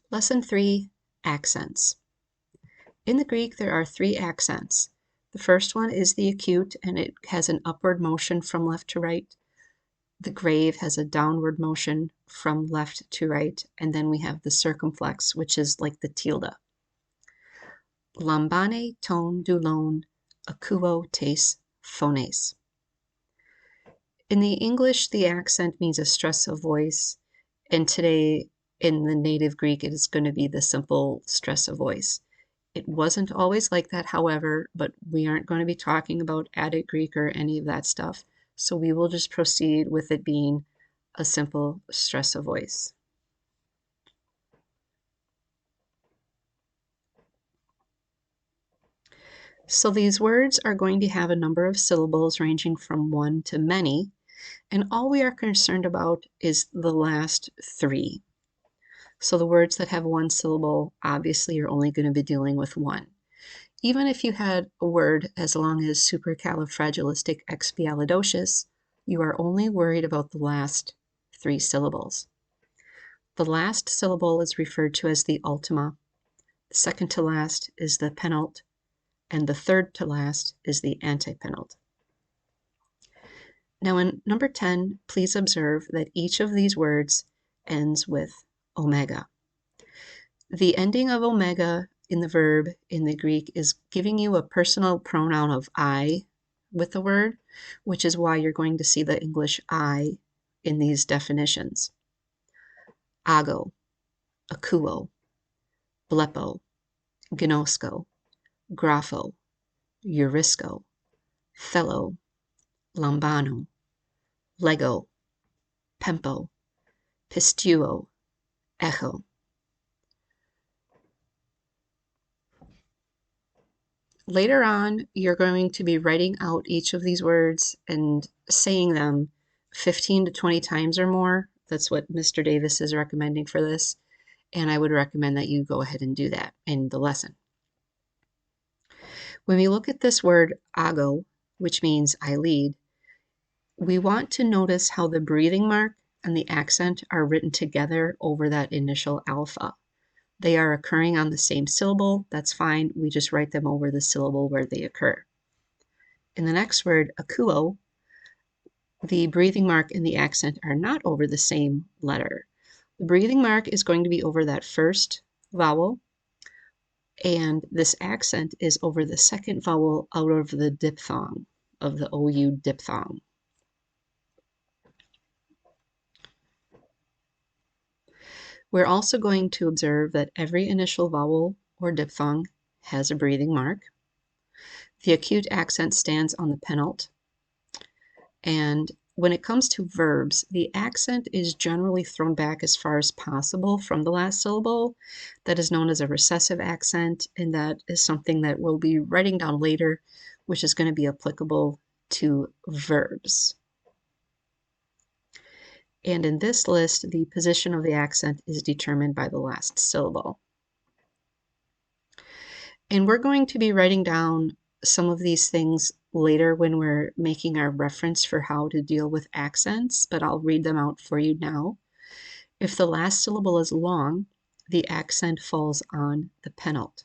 Lesson 3, Accents. In the Greek, there are 3 accents. The first one is the acute, and it has an upward motion from left to right. The grave has a downward motion from left to right. And then we have the circumflex, which is like the tilde. Lambane ton dulon akuo tes phones. In the English, the accent means a stress of voice, and today in the native Greek, it is going to be the simple stress of voice. It wasn't always like that, however, but we aren't going to be talking about Attic Greek or any of that stuff, so we will just proceed with it being a simple stress of voice. So these words are going to have a number of syllables ranging from 1 to many, and all we are concerned about is the last 3. So the words that have 1 syllable, obviously you're only going to be dealing with 1. Even if you had a word as long as supercalifragilisticexpialidocious, you are only worried about the last 3 syllables. The last syllable is referred to as the ultima, the second to last is the penult, and the third to last is the antepenult. Now in number 10, please observe that each of these words ends with omega. The ending of omega in the verb in the Greek is giving you a personal pronoun of I with the word, which is why you're going to see the English I in these definitions. Ago, akuo, blepo, gnosko, grapho, eurisco, fellow, lambano, lego, pempo, pistuo, echo. Later on, you're going to be writing out each of these words and saying them 15 to 20 times or more. That's what Mr. Davis is recommending for this, and I would recommend that you go ahead and do that in the lesson. When we look at this word ago, which means I lead, we want to notice how the breathing mark and the accent are written together over that initial alpha. They are occurring on the same syllable, that's fine, we just write them over the syllable where they occur. In the next word, akuo, the breathing mark and the accent are not over the same letter. The breathing mark is going to be over that first vowel, and this accent is over the second vowel out of the diphthong, of the OU diphthong. We're also going to observe that every initial vowel or diphthong has a breathing mark. The acute accent stands on the penult. And when it comes to verbs, the accent is generally thrown back as far as possible from the last syllable. That is known as a recessive accent, and that is something that we'll be writing down later, which is going to be applicable to verbs. And in this list, the position of the accent is determined by the last syllable. And we're going to be writing down some of these things later when we're making our reference for how to deal with accents, but I'll read them out for you now. If the last syllable is long, the accent falls on the penult.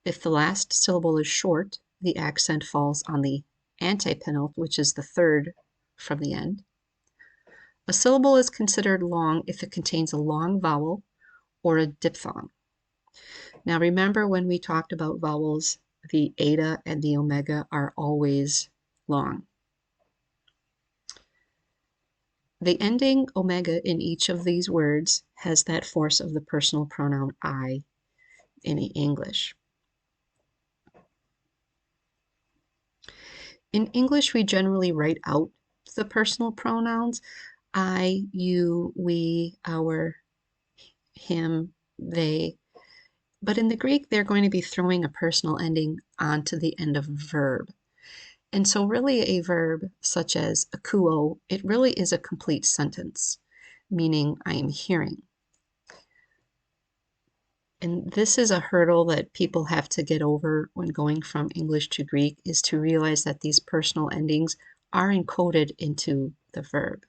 If the last syllable is short, the accent falls on the antepenult, which is the third from the end. A syllable is considered long if it contains a long vowel or a diphthong. Now remember when we talked about vowels, the eta and the omega are always long. The ending omega in each of these words has that force of the personal pronoun I in English. In English, we generally write out the personal pronouns, I, you, we, our, him, they. But in the Greek, they're going to be throwing a personal ending onto the end of a verb. And so really a verb such as akuo, it really is a complete sentence, meaning I am hearing. And this is a hurdle that people have to get over when going from English to Greek, is to realize that these personal endings are encoded into the verb.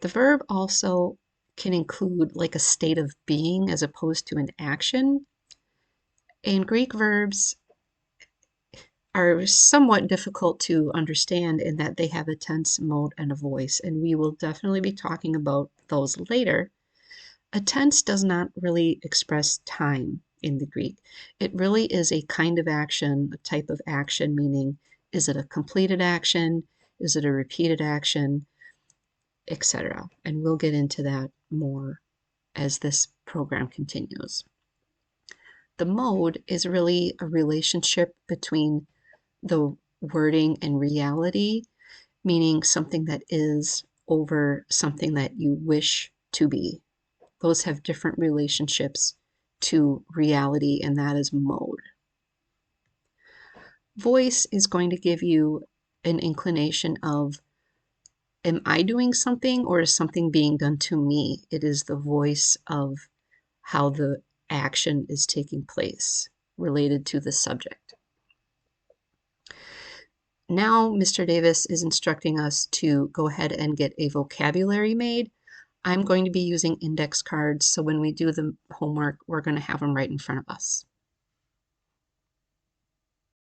The verb also can include like a state of being as opposed to an action. And Greek verbs are somewhat difficult to understand in that they have a tense, mode, and a voice, and we will definitely be talking about those later. A tense does not really express time in the Greek. It really is a kind of action, a type of action, meaning is it a completed action? Is it a repeated action? Etc. And we'll get into that more as this program continues. The mode is really a relationship between the wording and reality, meaning something that is over something that you wish to be. Those have different relationships to reality, and that is mode. Voice is going to give you an inclination of, am I doing something or is something being done to me? It is the voice of how the action is taking place related to the subject. Now, Mr. Davis is instructing us to go ahead and get a vocabulary made. I'm going to be using index cards, so when we do the homework, we're going to have them right in front of us.